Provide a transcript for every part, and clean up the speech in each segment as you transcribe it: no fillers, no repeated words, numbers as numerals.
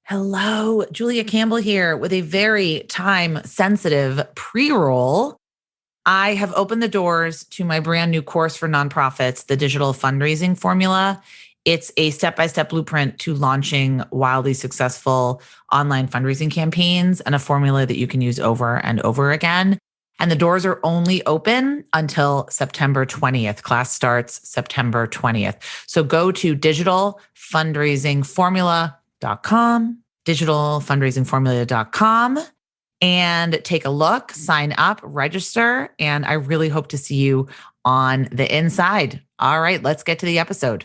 Hello, Julia Campbell here with a very time-sensitive pre-roll. I have opened the doors to my brand new course for nonprofits, the Digital Fundraising Formula. It's a step-by-step blueprint to launching wildly successful online fundraising campaigns and a formula that you can use over and over again. And the doors are only open until September 20th. Class starts September 20th. So go to digitalfundraisingformula.com, and take a look, sign up, register, and I really hope to see you on the inside. All right, let's get to the episode.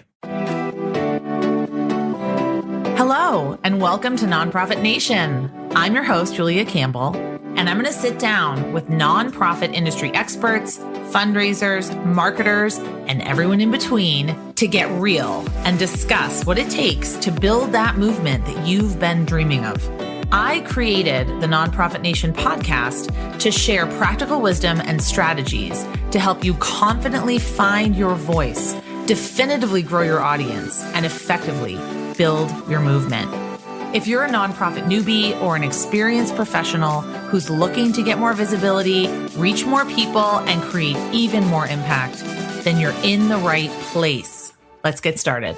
Hello, and welcome to Nonprofit Nation. I'm your host, Julia Campbell, and I'm going to sit down with nonprofit industry experts, fundraisers, marketers, and everyone in between to get real and discuss what it takes to build that movement that you've been dreaming of. I created the Nonprofit Nation podcast to share practical wisdom and strategies to help you confidently find your voice, definitively grow your audience, and effectively build your movement. If you're a nonprofit newbie or an experienced professional who's looking to get more visibility, reach more people, and create even more impact, then you're in the right place. Let's get started.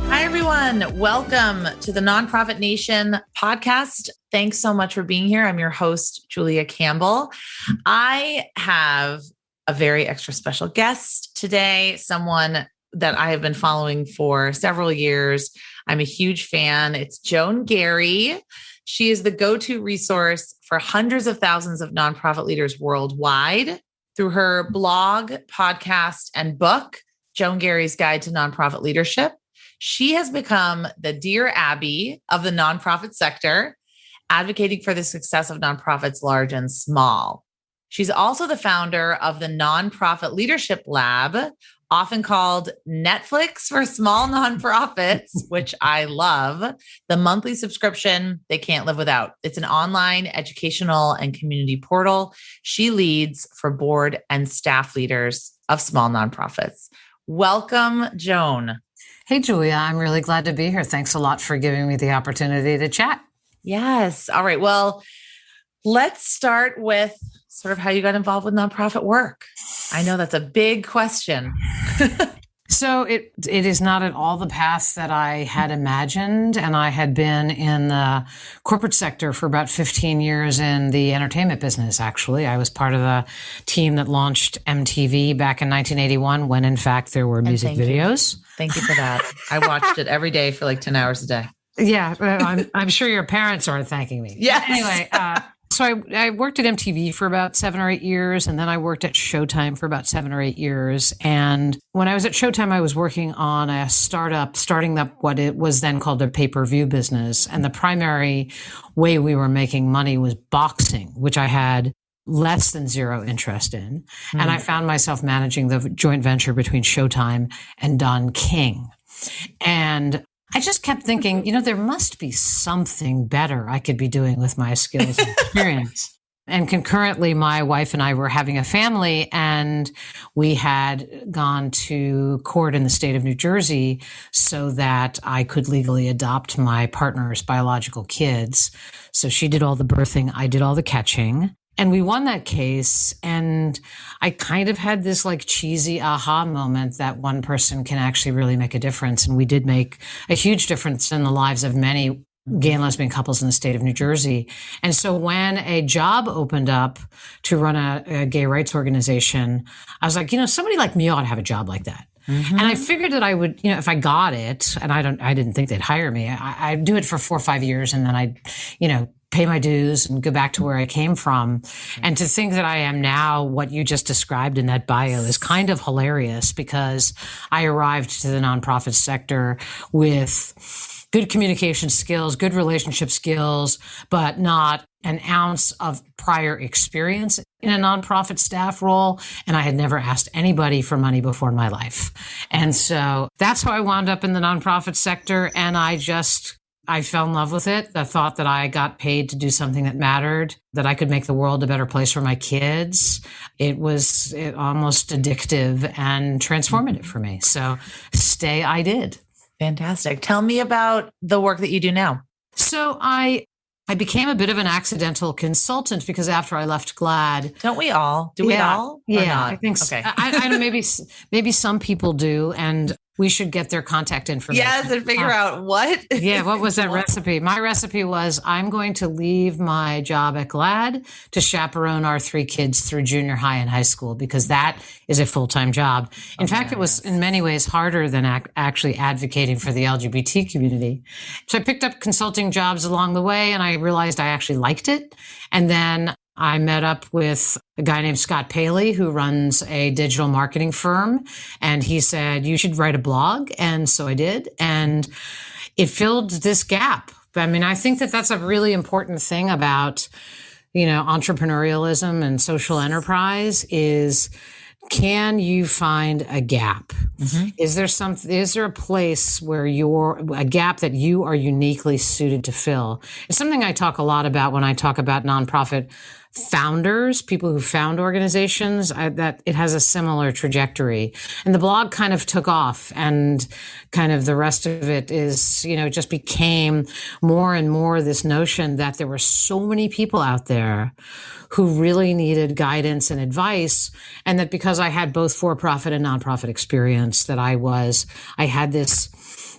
Hi, everyone. Welcome to the Nonprofit Nation podcast. Thanks so much for being here. I'm your host, Julia Campbell. I have a very extra special guest today, someone that I have been following for several years. I'm a huge fan. It's Joan Garry. She is the go-to resource for hundreds of thousands of nonprofit leaders worldwide. Through her blog, podcast, and book, Joan Garry's Guide to Nonprofit Leadership, she has become the Dear Abby of the nonprofit sector, advocating for the success of nonprofits large and small. She's also the founder of the Nonprofit Leadership Lab, often called Netflix for small nonprofits, which I love, the monthly subscription they can't live without. It's an online educational and community portal she leads for board and staff leaders of small nonprofits. Welcome, Joan. Hey, Julia. I'm really glad to be here. Thanks a lot for giving me the opportunity to chat. Yes. All right. Well, let's start with sort of how you got involved with nonprofit work. I know that's a big question. So it is not at all the path that I had imagined. And I had been in the corporate sector for about 15 years in the entertainment business, actually. I was part of the team that launched MTV back in 1981 when, in fact, there were music videos. Thank you for that. I watched it every day for like 10 hours a day. Yeah, I'm sure your parents aren't thanking me. Yeah. Anyway, so I worked at MTV for about 7 or 8 years, and then I worked at Showtime for about 7 or 8 years. And when I was at Showtime, I was working on a startup, starting up what it was then called a pay-per-view business. And the primary way we were making money was boxing, which I had less than zero interest in. And I found myself managing the joint venture between Showtime and Don King. And I just kept thinking, there must be something better I could be doing with my skills and experience. And concurrently, my wife and I were having a family, and we had gone to court in the state of New Jersey so that I could legally adopt my partner's biological kids. So she did all the birthing, I did all the catching. And we won that case, and I kind of had this like cheesy aha moment that one person can actually really make a difference. And we did make a huge difference in the lives of many gay and lesbian couples in the state of New Jersey. And so when a job opened up to run a gay rights organization, I was like, somebody like me ought to have a job like that. Mm-hmm. And I figured that I would, if I got it, and I didn't think they'd hire me, I'd do it for 4 or 5 years, and then I'd, pay my dues and go back to where I came from. And to think that I am now what you just described in that bio is kind of hilarious, because I arrived to the nonprofit sector with good communication skills, good relationship skills, but not an ounce of prior experience in a nonprofit staff role. And I had never asked anybody for money before in my life. And so that's how I wound up in the nonprofit sector. And I just I fell in love with it. The thought that I got paid to do something that mattered, that I could make the world a better place for my kids. It was almost addictive and transformative for me. So I did. Fantastic. Tell me about the work that you do now. So I became a bit of an accidental consultant because after I left GLAAD. Don't we all? Do we all? Yeah, I think so. Okay. I don't, maybe some people do. And we should get their contact information. Yes, and figure out what. Yeah, what was that recipe? My recipe was I'm going to leave my job at GLAAD to chaperone our 3 kids through junior high and high school because that is a full-time job. In fact, it was in many ways harder than actually advocating for the LGBT community. So I picked up consulting jobs along the way and I realized I actually liked it. And then I met up with a guy named Scott Paley who runs a digital marketing firm. And he said, you should write a blog. And so I did. And it filled this gap. I mean, I think that that's a really important thing about, entrepreneurialism and social enterprise is, can you find a gap? Mm-hmm. Is there a place where a gap that you are uniquely suited to fill? It's something I talk a lot about when I talk about nonprofit founders, people who found organizations, that it has a similar trajectory. And the blog kind of took off and kind of the rest of it is, it just became more and more this notion that there were so many people out there who really needed guidance and advice. And that because I had both for-profit and nonprofit experience, that I had this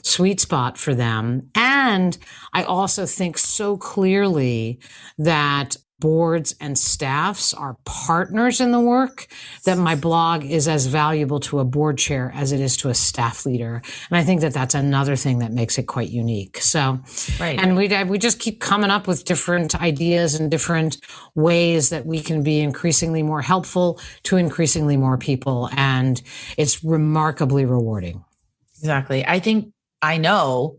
sweet spot for them. And I also think so clearly that boards and staffs are partners in the work, that my blog is as valuable to a board chair as it is to a staff leader. And I think that that's another thing that makes it quite unique. So, right. And we just keep coming up with different ideas and different ways that we can be increasingly more helpful to increasingly more people. And it's remarkably rewarding. Exactly. I know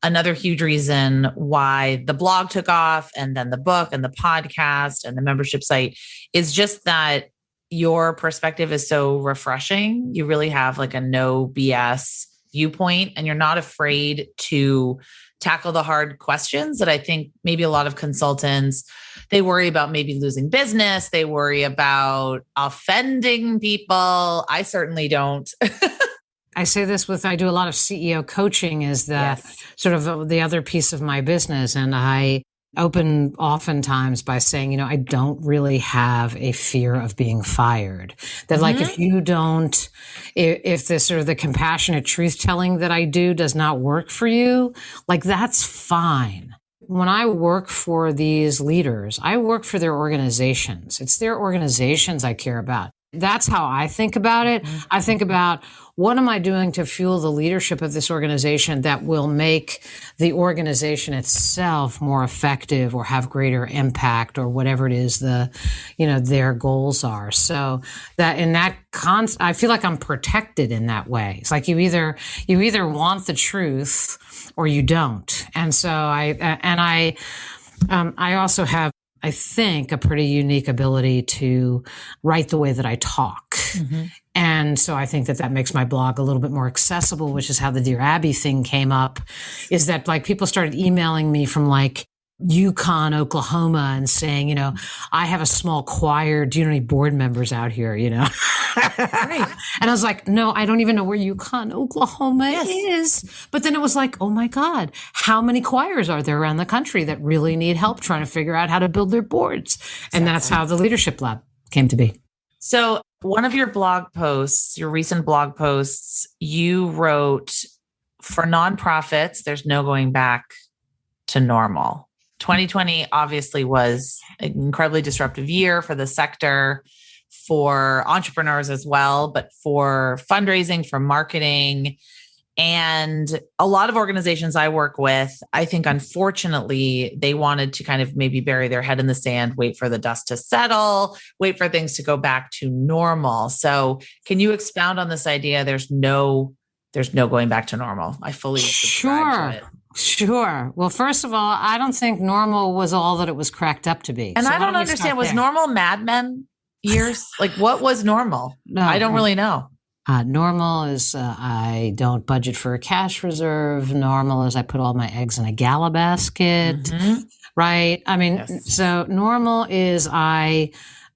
another huge reason why the blog took off and then the book and the podcast and the membership site is just that your perspective is so refreshing. You really have like a no BS viewpoint and you're not afraid to tackle the hard questions that I think maybe a lot of consultants, they worry about maybe losing business. They worry about offending people. I certainly don't. I say this I do a lot of CEO coaching is that sort of the other piece of my business. And I open oftentimes by saying, I don't really have a fear of being fired. That like, if the sort of the compassionate truth telling that I do does not work for you, like that's fine. When I work for these leaders, I work for their organizations. It's their organizations I care about. That's how I think about it. I think about what am I doing to fuel the leadership of this organization that will make the organization itself more effective or have greater impact or whatever it is their goals are. So that in that I feel like I'm protected in that way. It's like you either want the truth or you don't. And so I also have, I think, a pretty unique ability to write the way that I talk. Mm-hmm. And so I think that makes my blog a little bit more accessible, which is how the Dear Abby thing came up, is that like people started emailing me from like Yukon, Oklahoma and saying, I have a small choir. Do you know any board members out here, Right. And I was like, no, I don't even know where Yukon, Oklahoma is. But then it was like, oh my God, how many choirs are there around the country that really need help trying to figure out how to build their boards? Exactly. And that's how the Leadership Lab came to be. So one of your blog posts, your recent blog posts, you wrote, for nonprofits, there's no going back to normal. 2020 obviously was an incredibly disruptive year for the sector, for entrepreneurs as well, but for fundraising, for marketing. And a lot of organizations I work with, I think, unfortunately, they wanted to kind of maybe bury their head in the sand, wait for the dust to settle, wait for things to go back to normal. So can you expound on this idea? There's no going back to normal. I fully subscribe to it. Sure. Well, first of all, I don't think normal was all that it was cracked up to be. And so I don't understand, was normal Mad Men years? Like what was normal? No, I don't really know. Normal is I don't budget for a cash reserve. Normal is I put all my eggs in a gala basket, right? I mean, Yes. so normal is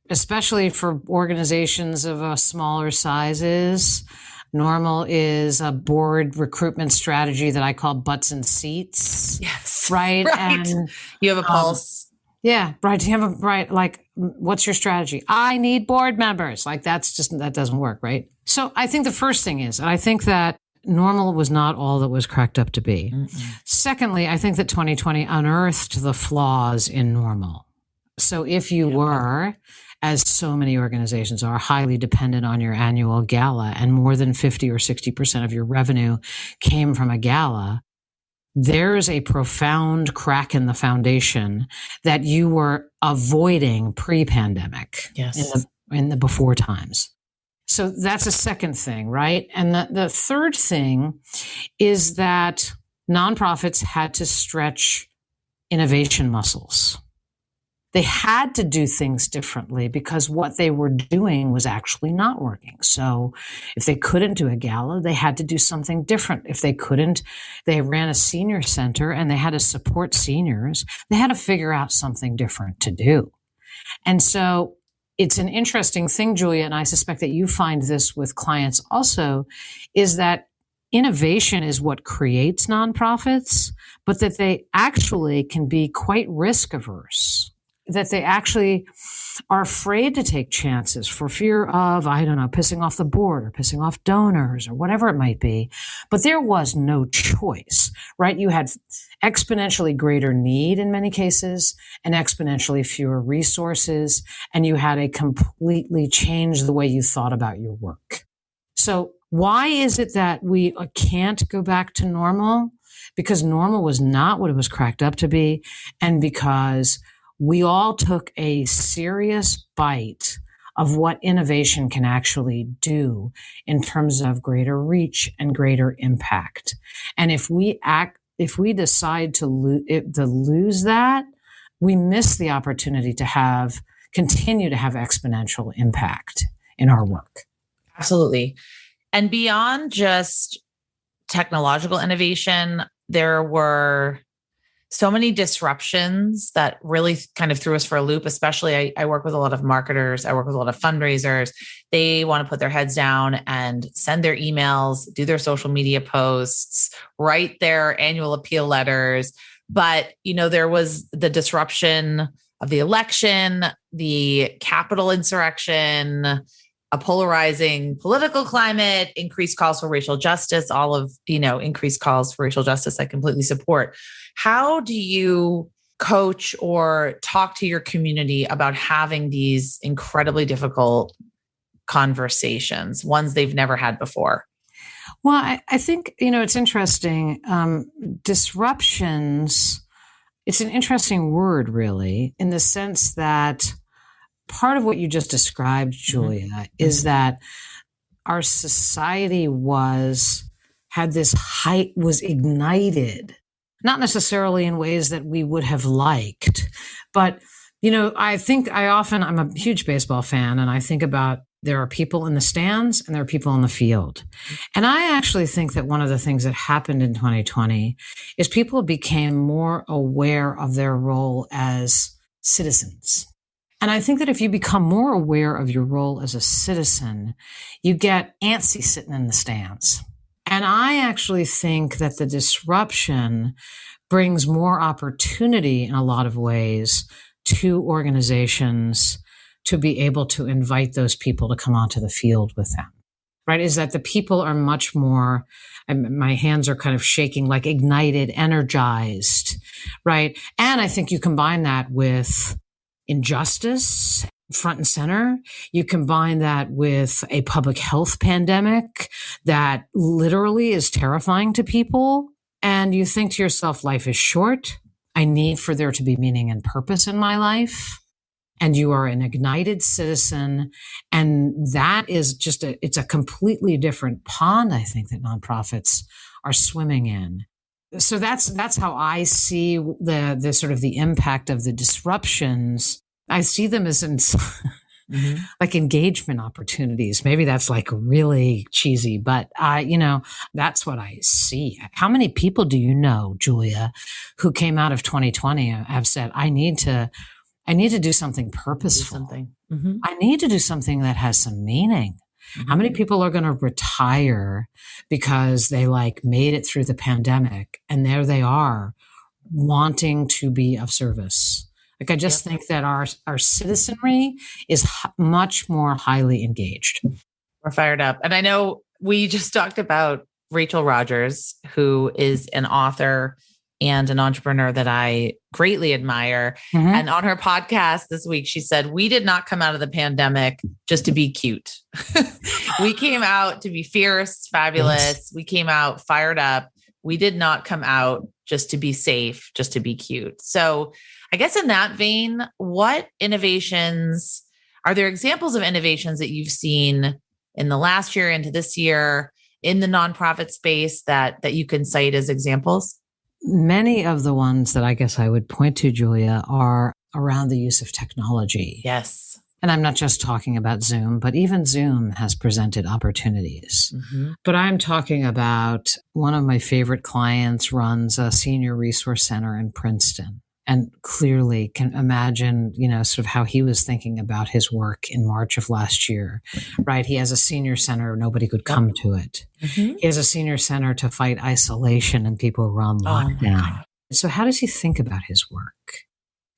especially for organizations of smaller sizes, normal is a board recruitment strategy that I call butts and seats. Yes. Right. Right. And you have a pulse. Yeah. Right. You have like, what's your strategy? I need board members. Like that doesn't work. Right. So I think the first thing is, and I think that normal was not all that was cracked up to be. Secondly, I think that 2020 unearthed the flaws in normal. So if you were, as so many organizations are, highly dependent on your annual gala, and more than 50 or 60% of your revenue came from a gala, there's a profound crack in the foundation that you were avoiding pre-pandemic. Yes. in the before times. So that's a second thing, right? And the third thing is that nonprofits had to stretch innovation muscles. They had to do things differently because what they were doing was actually not working. So if they couldn't do a gala, they had to do something different. If they couldn't, they ran a senior center and they had to support seniors. They had to figure out something different to do. And so it's an interesting thing, Julia, and I suspect that you find this with clients also, is that innovation is what creates nonprofits, but that they actually can be quite risk averse. That they actually are afraid to take chances for fear of, I don't know, pissing off the board or pissing off donors or whatever it might be. But there was no choice, right? You had exponentially greater need in many cases and exponentially fewer resources, and you had to completely change the way you thought about your work. So why is it that we can't go back to normal? Because normal was not what it was cracked up to be, and because we all took a serious bite of what innovation can actually do in terms of greater reach and greater impact. And if we decide to lose that, we miss the opportunity to continue to have exponential impact in our work. Absolutely. And beyond just technological innovation, there were so many disruptions that really kind of threw us for a loop. Especially, I work with a lot of marketers. I work with a lot of fundraisers. They want to put their heads down and send their emails, do their social media posts, write their annual appeal letters. But, there was the disruption of the election, the Capitol insurrection, a polarizing political climate, increased calls for racial justice, all of, increased calls for racial justice I completely support. How do you coach or talk to your community about having these incredibly difficult conversations, ones they've never had before? Well, I think, it's interesting. Disruptions, it's an interesting word, really, in the sense that part of what you just described, Julia, is that our society was ignited, not necessarily in ways that we would have liked. But, I think I'm a huge baseball fan, and I think about there are people in the stands and there are people in the field. And I actually think that one of the things that happened in 2020 is people became more aware of their role as citizens. And I think that if you become more aware of your role as a citizen, you get antsy sitting in the stands. And I actually think that the disruption brings more opportunity in a lot of ways to organizations to be able to invite those people to come onto the field with them, right? Is that the people are much more, my hands are kind of shaking, like ignited, energized, right? And I think you combine that with injustice front and center. You combine that with a public health pandemic that literally is terrifying to people. And you think to yourself, life is short. I need for there to be meaning and purpose in my life. And you are an ignited citizen. And that is it's a completely different pond, I think, that nonprofits are swimming in. So that's how I see the sort of the impact of the disruptions. I see them as like engagement opportunities. Maybe that's like really cheesy, but that's what I see. How many people do you know, Julia, who came out of 2020 and have said, I need to do something purposeful. I need to do something that has some meaning. How many people are going to retire because they like made it through the pandemic and there they are wanting to be of service? Like, I just think that our citizenry is much more highly engaged. We're fired up. And I know we just talked about Rachel Rogers, who is an author and an entrepreneur that I greatly admire. And on her podcast this week, she said, we did not come out of the pandemic just to be cute. We came out to be fierce, fabulous. Yes. We came out fired up. We did not come out just to be safe, just to be cute. So I guess in that vein, what innovations, are there examples of innovations that you've seen in the last year into this year in the nonprofit space that you can cite as examples? Many of the ones that I guess I would point to, Julia, are around the use of technology. Yes. And I'm not just talking about Zoom, but even Zoom has presented opportunities. But I'm talking about one of my favorite clients runs a senior resource center in Princeton. And clearly can imagine, sort of how he was thinking about his work in March of last year, right? He has a senior center. Nobody could come to it. He has a senior center to fight isolation and people were on lockdown. So how does he think about his work?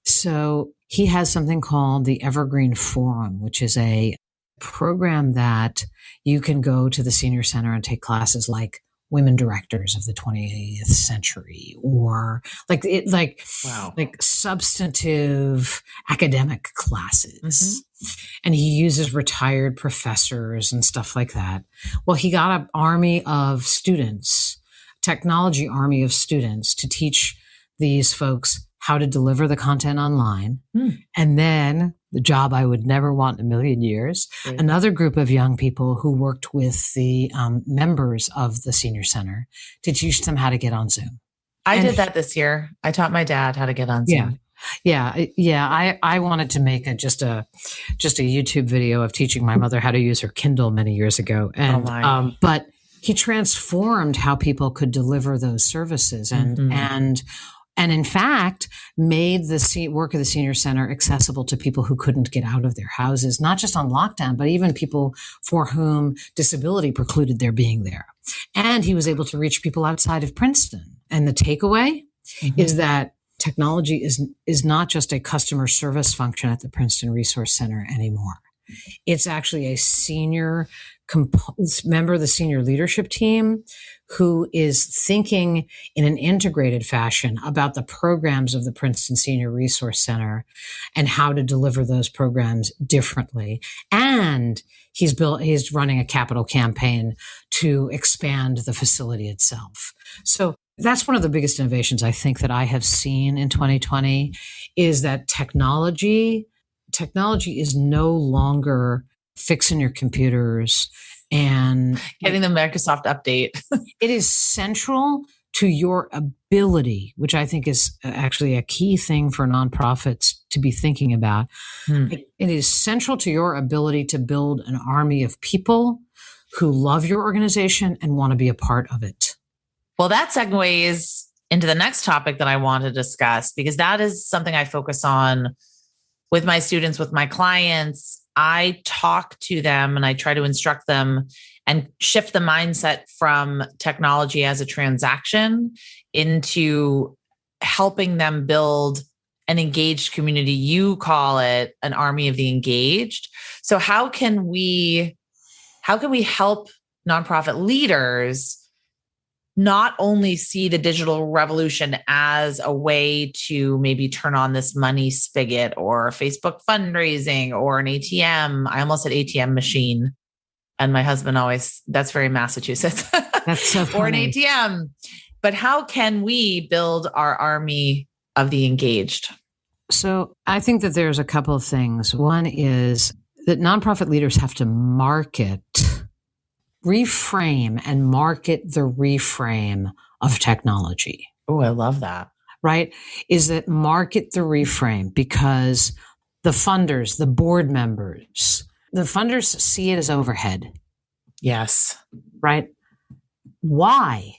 So he has something called the Evergreen Forum, which is a program that you can go to the senior center and take classes like women directors of the 20th century, or like substantive academic classes. And he uses retired professors and stuff like that. Well, he got an army of students, technology army of students, to teach these folks how to deliver the content online. And then the job I would never want in a million years, another group of young people who worked with the members of the senior center to teach them how to get on Zoom. I did that this year. I taught my dad how to get on Zoom. I wanted to make just a YouTube video of teaching my mother how to use her Kindle many years ago. And, but he transformed how people could deliver those services and in fact, made the work of the senior center accessible to people who couldn't get out of their houses, not just on lockdown, but even people for whom disability precluded their being there. And he was able to reach people outside of Princeton. And the takeaway is that technology is not just a customer service function at the Princeton Resource Center anymore. It's actually a senior member of the senior leadership team who is thinking in an integrated fashion about the programs of the Princeton Senior Resource Center and how to deliver those programs differently. And he's running a capital campaign to expand the facility itself. So that's one of the biggest innovations I think that I have seen in 2020 is that technology is no longer fixing your computers and getting the Microsoft update. It is central to your ability, which I think is actually a key thing for nonprofits to be thinking about. It is central to your ability to build an army of people who love your organization and want to be a part of it. Well, that segues into the next topic that I want to discuss, because that is something I focus on with my students, with my clients. I talk to them and I try to instruct them and shift the mindset from technology as a transaction into helping them build an engaged community. You call it an army of the engaged. So how can we help nonprofit leaders not only see the digital revolution as a way to maybe turn on this money spigot or Facebook fundraising or an ATM. I almost said ATM machine. And my husband that's very Massachusetts. That's so funny. Or an ATM. But how can we build our army of the engaged? So I think that there's a couple of things. One is that nonprofit leaders have to reframe and market the reframe of technology. Oh, I love that. Right? Is that market the reframe, because the funders, the board members, the funders see it as overhead. Yes. Right? Why?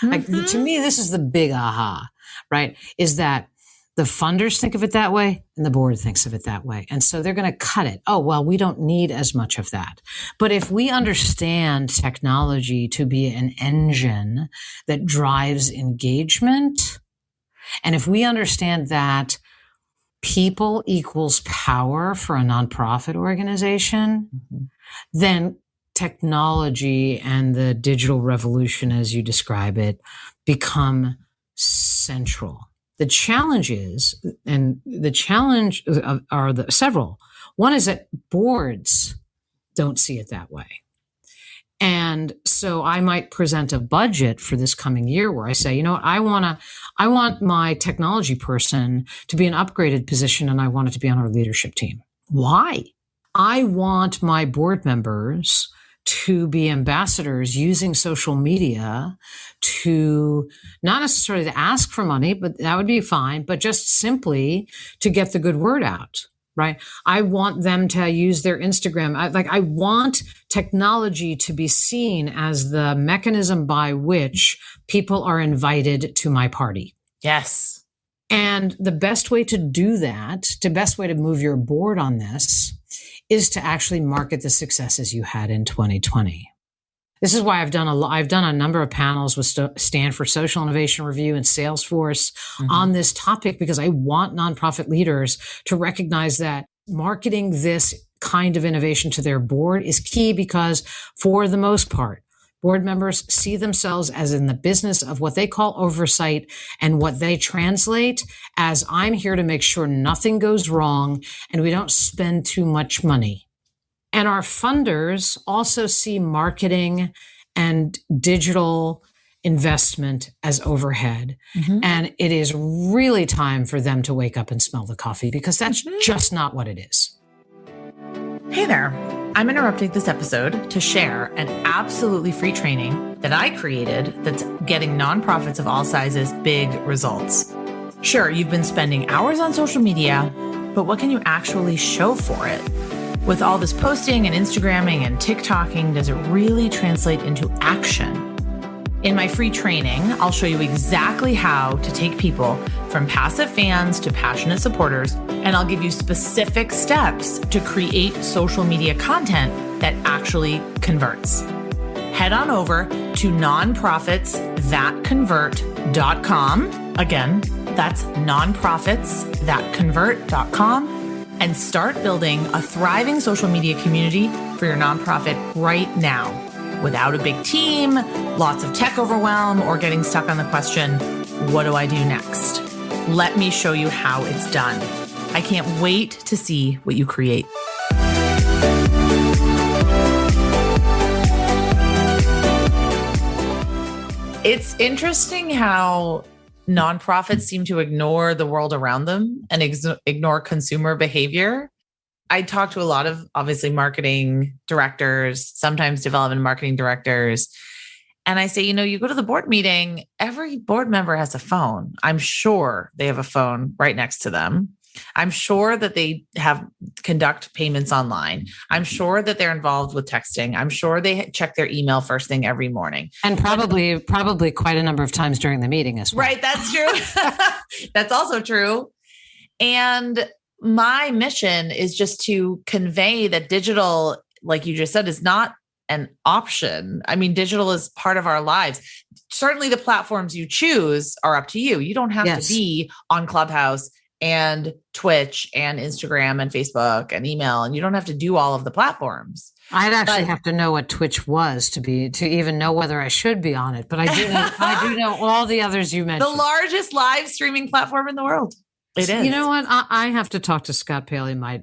Like, Mhm. to me, this is the big aha, right? Is that the funders think of it that way and the board thinks of it that way. And so they're going to cut it. Oh, well, we don't need as much of that. But if we understand technology to be an engine that drives engagement, and if we understand that people equals power for a nonprofit organization, then technology and the digital revolution, as you describe it, become central. The challenge is, and the challenge are the several. One is that boards don't see it that way. And so I might present a budget for this coming year where I say, you know what, I want my technology person to be an upgraded position and I want it to be on our leadership team. Why? I want my board members to be ambassadors using social media to not necessarily to ask for money, but that would be fine, but just simply to get the good word out, right? I want them to use their Instagram. I want technology to be seen as the mechanism by which people are invited to my party. Yes. And the best way to do that, the best way to move your board on this is to actually market the successes you had in 2020. This is why I've done a number of panels with Stanford Social Innovation Review and Salesforce on this topic, because I want nonprofit leaders to recognize that marketing this kind of innovation to their board is key, because for the most part, board members see themselves as in the business of what they call oversight, and what they translate as, I'm here to make sure nothing goes wrong and we don't spend too much money. And our funders also see marketing and digital investment as overhead. And it is really time for them to wake up and smell the coffee, because that's just not what it is. Hey there. I'm interrupting this episode to share an absolutely free training that I created that's getting nonprofits of all sizes big results. Sure, you've been spending hours on social media, but what can you actually show for it? With all this posting and Instagramming and TikToking, does it really translate into action? In my free training, I'll show you exactly how to take people from passive fans to passionate supporters, and I'll give you specific steps to create social media content that actually converts. Head on over to nonprofitsthatconvert.com. Again, that's nonprofitsthatconvert.com, and start building a thriving social media community for your nonprofit right now, without a big team, lots of tech overwhelm, or getting stuck on the question, what do I do next? Let me show you how it's done. I can't wait to see what you create. It's interesting how nonprofits seem to ignore the world around them and ignore consumer behavior. I talk to a lot of, obviously, marketing directors, sometimes development marketing directors. And I say, you go to the board meeting, every board member has a phone. I'm sure they have a phone right next to them. I'm sure that they conduct payments online. I'm sure that they're involved with texting. I'm sure they check their email first thing every morning. And probably quite a number of times during the meeting as well. Right. That's true. That's also true. And my mission is just to convey that digital, like you just said, is not an option. I mean, digital is part of our lives. Certainly the platforms you choose are up to you. You don't have to be on Clubhouse and Twitch and Instagram and Facebook and email, and you don't have to do all of the platforms. I'd actually have to know what Twitch was to even know whether I should be on it. But I do know all the others you mentioned. The largest live streaming platform in the world. It is. You know what? I have to talk to Scott Paley, my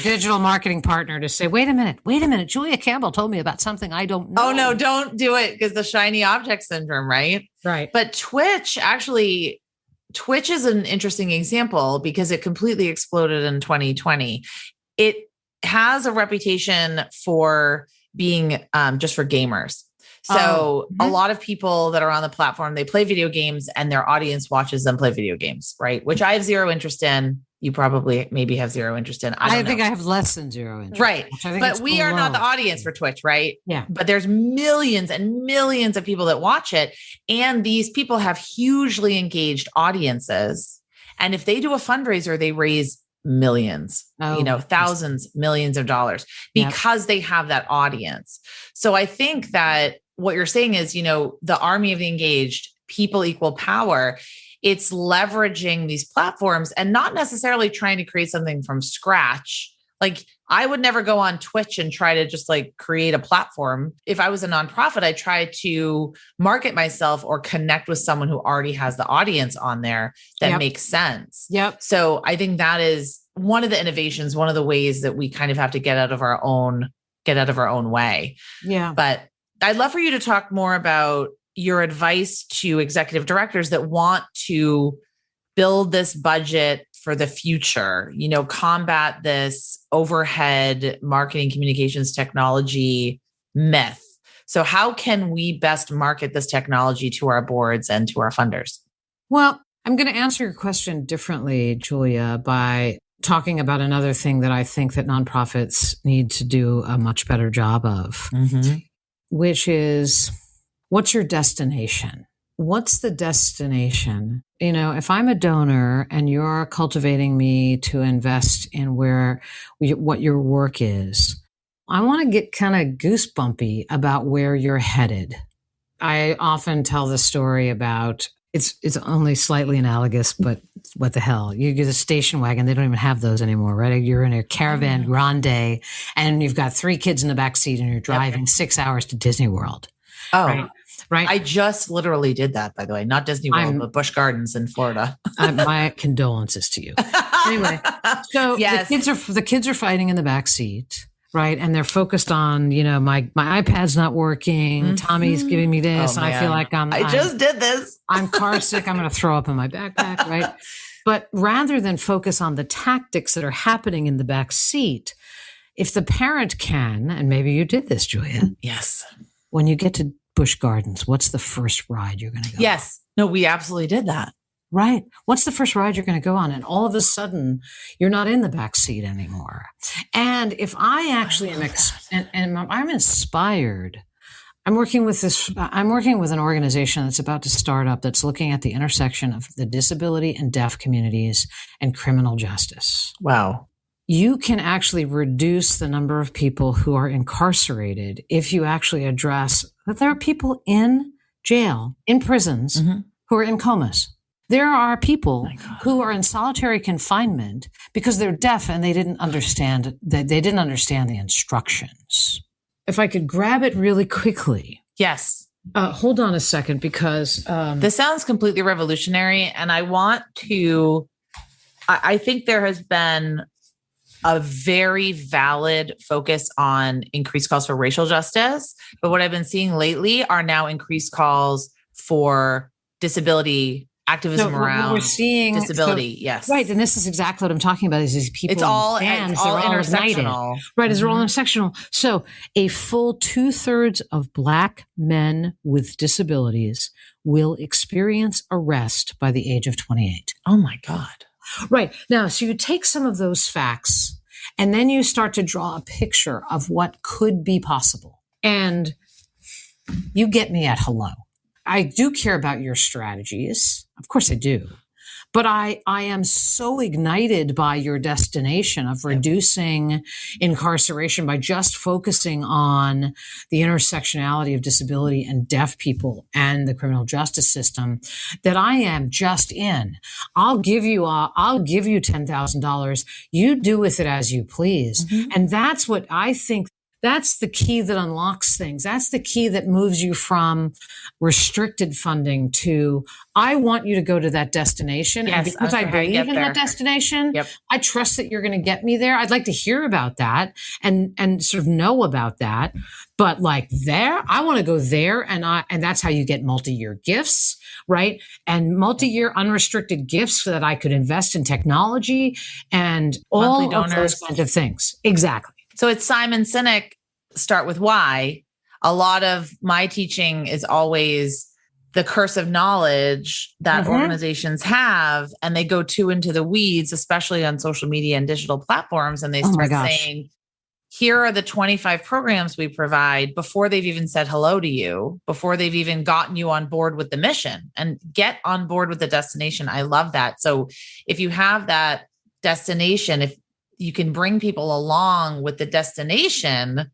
digital marketing partner, to say, wait a minute. Julia Campbell told me about something I don't know. Oh, no, don't do it, because the shiny object syndrome, right? Right. But Twitch is an interesting example because it completely exploded in 2020. It has a reputation for being just for gamers. So a lot of people that are on the platform, they play video games and their audience watches them play video games, right? Which I have zero interest in. you probably maybe have zero interest in. I think I have less than zero interest. Right. But we are not the audience for Twitch, right? Yeah. But there's millions and millions of people that watch it. And these people have hugely engaged audiences. And if they do a fundraiser, they raise millions, thousands, millions of dollars because they have that audience. So I think that what you're saying is, the army of the engaged, people equal power. It's leveraging these platforms and not necessarily trying to create something from scratch. Like I would never go on Twitch and try to just like create a platform. If I was a nonprofit, I try to market myself or connect with someone who already has the audience on there that makes sense. Yep. So I think that is one of the innovations, one of the ways that we kind of have to get out of our own way. Yeah. But I'd love for you to talk more about your advice to executive directors that want to build this budget for the future, combat this overhead marketing communications technology myth. So how can we best market this technology to our boards and to our funders? Well, I'm going to answer your question differently, Julia, by talking about another thing that I think that nonprofits need to do a much better job of, which is, what's your destination? What's the destination? If I'm a donor and you're cultivating me to invest in what your work is, I want to get kind of goosebumpy about where you're headed. I often tell the story about, it's only slightly analogous, but what the hell? You get a station wagon. They don't even have those anymore, right? You're in a caravan grande and you've got 3 kids in the back seat and you're driving 6 hours to Disney World. Oh, right. I just literally did that, by the way, not Disney World, but Busch Gardens in Florida. My condolences to you. Anyway, so the kids are fighting in the back seat, right? And they're focused on, my iPad's not working. Tommy's giving me this, and I feel like I just did this. I'm car sick. I'm going to throw up in my backpack, right? But rather than focus on the tactics that are happening in the back seat, if the parent can, and maybe you did this, Julia. Yes. When you get to Busch Gardens, what's the first ride you're going to go on? Yes. No, we absolutely did that. Right. What's the first ride you're going to go on? And all of a sudden, you're not in the back seat anymore. And if I actually I'm inspired, I'm working with an organization that's about to start up that's looking at the intersection of the disability and deaf communities and criminal justice. Wow. You can actually reduce the number of people who are incarcerated if you actually address that there are people in jail, in prisons, who are in comas. There are people who are in solitary confinement because they're deaf and they didn't understand the instructions. If I could grab it really quickly. Yes. Hold on a second, because this sounds completely revolutionary. And I think there has been a very valid focus on increased calls for racial justice. But what I've been seeing lately are now increased calls for disability activism around disability. Yes. Right. And this is exactly what I'm talking about, is these people. It's all intersectional. Right. It's all intersectional. So a full 2/3 of Black men with disabilities will experience arrest by the age of 28. Oh my God. Right. Now, so you take some of those facts and then you start to draw a picture of what could be possible. And you get me at hello. I do care about your strategies. Of course I do. But I am so ignited by your destination of reducing incarceration by just focusing on the intersectionality of disability and deaf people and the criminal justice system that I am just in. I'll give you $10,000. You do with it as you please. And that's what I think. That's the key that unlocks things. That's the key that moves you from restricted funding to, I want you to go to that destination. Yes, and because I believe in that destination, I trust that you're going to get me there. I'd like to hear about that and sort of know about that. But like there, I want to go there. And that's how you get multi-year gifts, right? And multi-year unrestricted gifts so that I could invest in technology and all of those kinds of things. Exactly. So it's Simon Sinek, start with why. A lot of my teaching is always the curse of knowledge that organizations have, and they go too into the weeds, especially on social media and digital platforms. And they start saying, here are the 25 programs we provide before they've even said hello to you, before they've even gotten you on board with the mission, and get on board with the destination. I love that. So if you have that destination, if you can bring people along with the destination,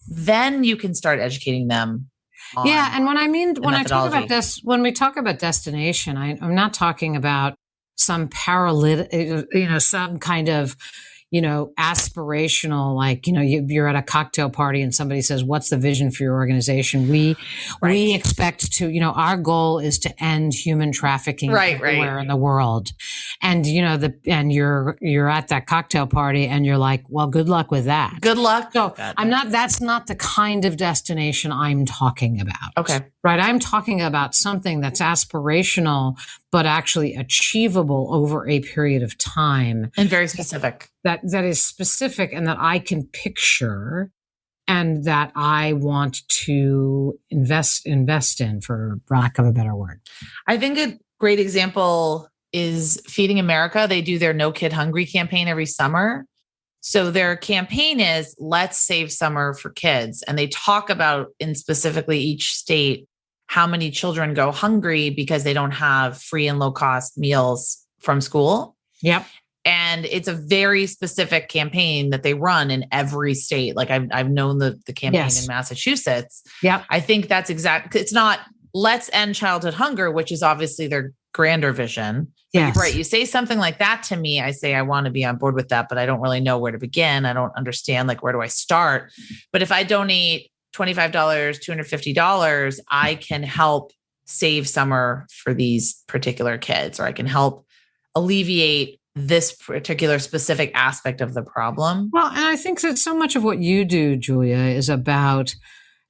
then you can start educating them. Yeah. And when I talk about this, when we talk about destination, I'm not talking about some paralytic, some kind of, aspirational, like, you're at a cocktail party and somebody says, what's the vision for your organization? We expect to, our goal is to end human trafficking everywhere in the world. And, and you're at that cocktail party and you're like, well, good luck with that. Good luck. So that's not the kind of destination I'm talking about. Okay. Right. I'm talking about something that's aspirational, but actually achievable over a period of time. And very specific. That is specific and that I can picture and that I want to invest in, for lack of a better word. I think a great example is Feeding America. They do their No Kid Hungry campaign every summer. So their campaign is Let's Save Summer for Kids. And they talk about in specifically each state how many children go hungry because they don't have free and low cost meals from school. Yep. And it's a very specific campaign that they run in every state. Like I've known the campaign in Massachusetts. Yeah. I think that's it's not let's end childhood hunger, which is obviously their grander vision. Yes. Right. You say something like that to me, I say, I want to be on board with that, but I don't really know where to begin. I don't understand, like, where do I start? But if I donate $25, $250, I can help save summer for these particular kids, or I can help alleviate this particular specific aspect of the problem. Well, and I think that so much of what you do, Julia, is about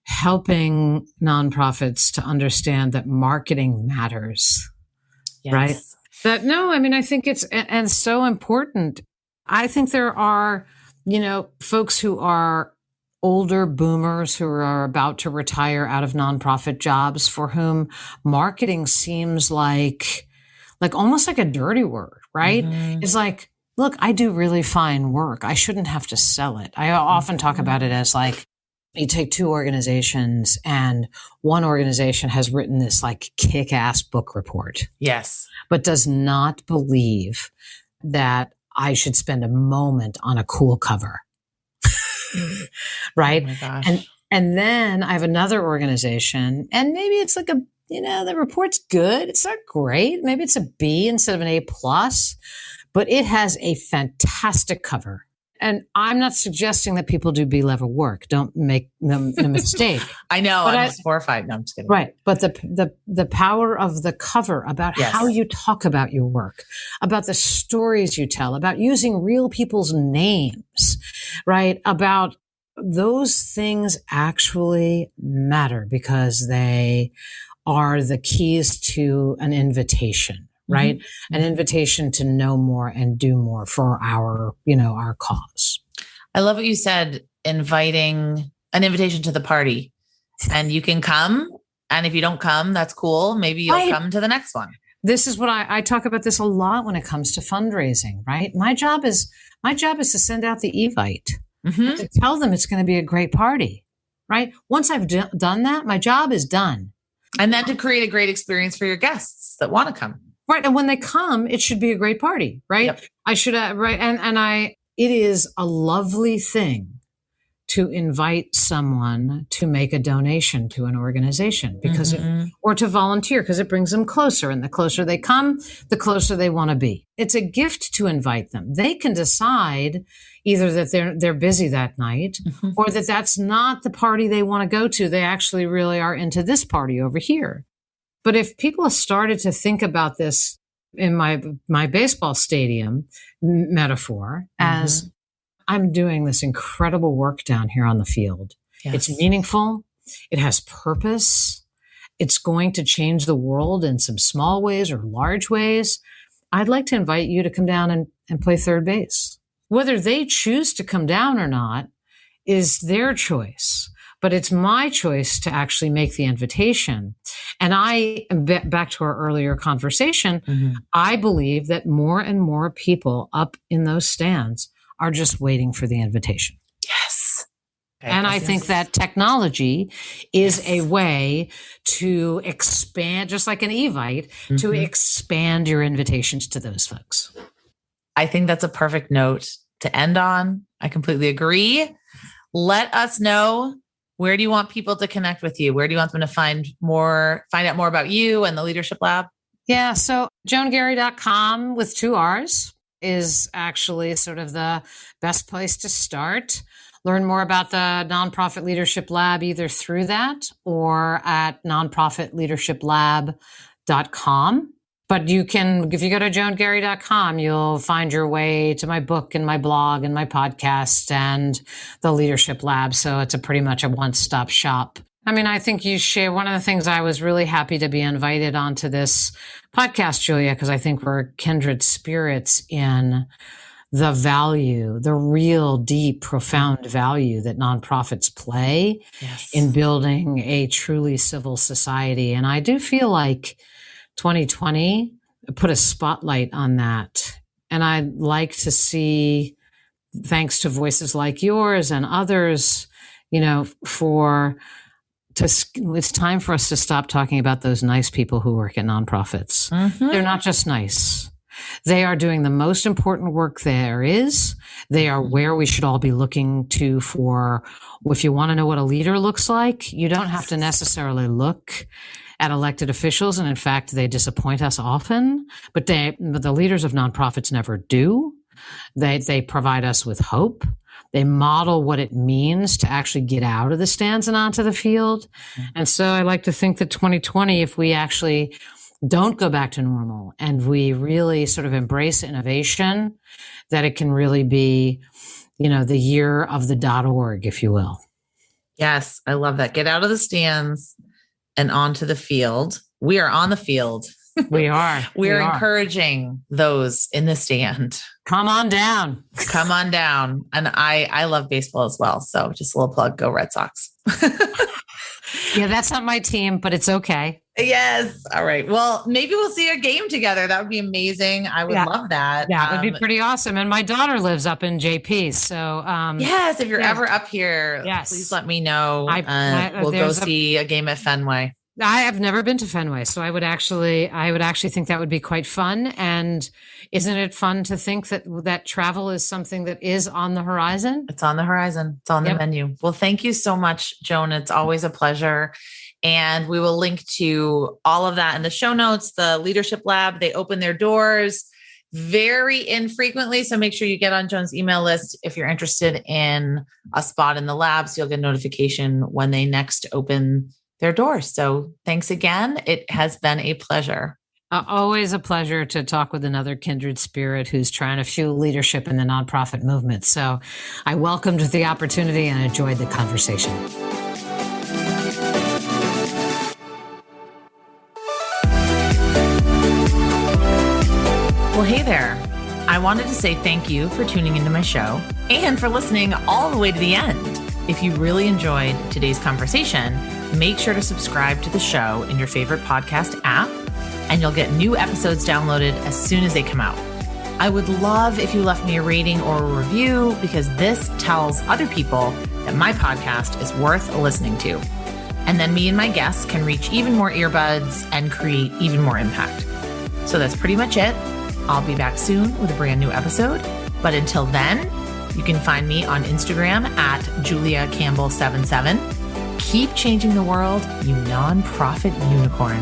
helping nonprofits to understand that marketing matters, right? I think it's and so important. I think there are, folks who are older boomers who are about to retire out of nonprofit jobs for whom marketing seems like almost like a dirty word, right? Mm-hmm. It's like, look, I do really fine work. I shouldn't have to sell it. I often talk about it as like, you take two organizations and one organization has written this like kick-ass book report. Yes. But does not believe that I should spend a moment on a cool cover. Right. Oh my gosh. And then I have another organization and maybe it's like the report's good. It's not great. Maybe it's a B instead of an A+, but it has a fantastic cover. And I'm not suggesting that people do B-level work. Don't make the mistake. I know. I'm just horrified. No, I'm just kidding. Right. But the power of the cover about how you talk about your work, about the stories you tell, about using real people's names, right? About those things actually matter because they are the keys to an invitation. Right. Mm-hmm. An invitation to know more and do more for our cause. I love what you said, inviting an invitation to the party, and you can come. And if you don't come, that's cool. Maybe you'll come to the next one. This is what I talk about this a lot when it comes to fundraising, right? My job is to send out the evite, to tell them it's going to be a great party, right? Once I've done that, my job is done. And then to create a great experience for your guests that want to come. Right. And when they come, it should be a great party, right? Yep. I should, right. It is a lovely thing to invite someone to make a donation to an organization because or to volunteer because it brings them closer. And the closer they come, the closer they want to be. It's a gift to invite them. They can decide either that they're busy that night or that that's not the party they want to go to. They actually really are into this party over here. But if people started to think about this in my baseball stadium metaphor as I'm doing this incredible work down here on the field. Yes. It's meaningful. It has purpose. It's going to change the world in some small ways or large ways. I'd like to invite you to come down and play third base. Whether they choose to come down or not is their choice. but it's my choice to actually make the invitation. And back to our earlier conversation, I believe that more and more people up in those stands are just waiting for the invitation. Yes. Okay. And I think that technology is a way to expand, just like an Evite, to expand your invitations to those folks. I think that's a perfect note to end on. I completely agree. Let us know, where do you want people to connect with you? Where do you want them to find out more about you and the Leadership Lab? Yeah. So joangarry.com with 2 R's is actually sort of the best place to start. Learn more about the Nonprofit Leadership Lab either through that or at nonprofitleadershiplab.com. But you can, if you go to joangarry.com, you'll find your way to my book and my blog and my podcast and the Leadership Lab. So it's pretty much a one-stop shop. I mean, I think you share one of the things. I was really happy to be invited onto this podcast, Julia, because I think we're kindred spirits in the value, the real deep, profound value that nonprofits play in building a truly civil society. And I do feel like 2020 put a spotlight on that. And I'd like to see, thanks to voices like yours and others, it's time for us to stop talking about those nice people who work at nonprofits. They're not just nice. They are doing the most important work there is. They are where we should all be looking to for, if you want to know what a leader looks like, you don't have to necessarily look at elected officials. And in fact, they disappoint us often, but the leaders of nonprofits never do. They provide us with hope. They model what it means to actually get out of the stands and onto the field. And so I like to think that 2020, if we actually don't go back to normal and we really sort of embrace innovation, that it can really be, the year of the .org, if you will. Yes, I love that. Get out of the stands and onto the field. We are on the field. We are. We're encouraging those in the stand. Come on down. Come on down. And I love baseball as well. So just a little plug, go Red Sox. Yeah, that's not my team, but it's okay. Yes. All right. Well, maybe we'll see a game together. That would be amazing. I would love that. Yeah, it would be pretty awesome. And my daughter lives up in JP. So yes, if you're ever up here, please let me know. We'll go see a game at Fenway. I have never been to Fenway, so I would actually think that would be quite fun. And isn't it fun to think that travel is something that is on the horizon? It's on the horizon. It's on the menu. Well, thank you so much, Joan. It's always a pleasure. And we will link to all of that in the show notes. The Leadership Lab, they open their doors very infrequently. So make sure you get on Joan's email list if you're interested in a spot in the lab. So you'll get a notification when they next open their doors. So thanks again. It has been a pleasure. Always a pleasure to talk with another kindred spirit who's trying to fuel leadership in the nonprofit movement. So I welcomed the opportunity and enjoyed the conversation. Well, hey there. I wanted to say thank you for tuning into my show and for listening all the way to the end. If you really enjoyed today's conversation, make sure to subscribe to the show in your favorite podcast app, and you'll get new episodes downloaded as soon as they come out. I would love if you left me a rating or a review, because this tells other people that my podcast is worth listening to. And then me and my guests can reach even more earbuds and create even more impact. So that's pretty much it. I'll be back soon with a brand new episode. But until then, you can find me on Instagram at JuliaCampbell77. Keep changing the world, you nonprofit unicorn.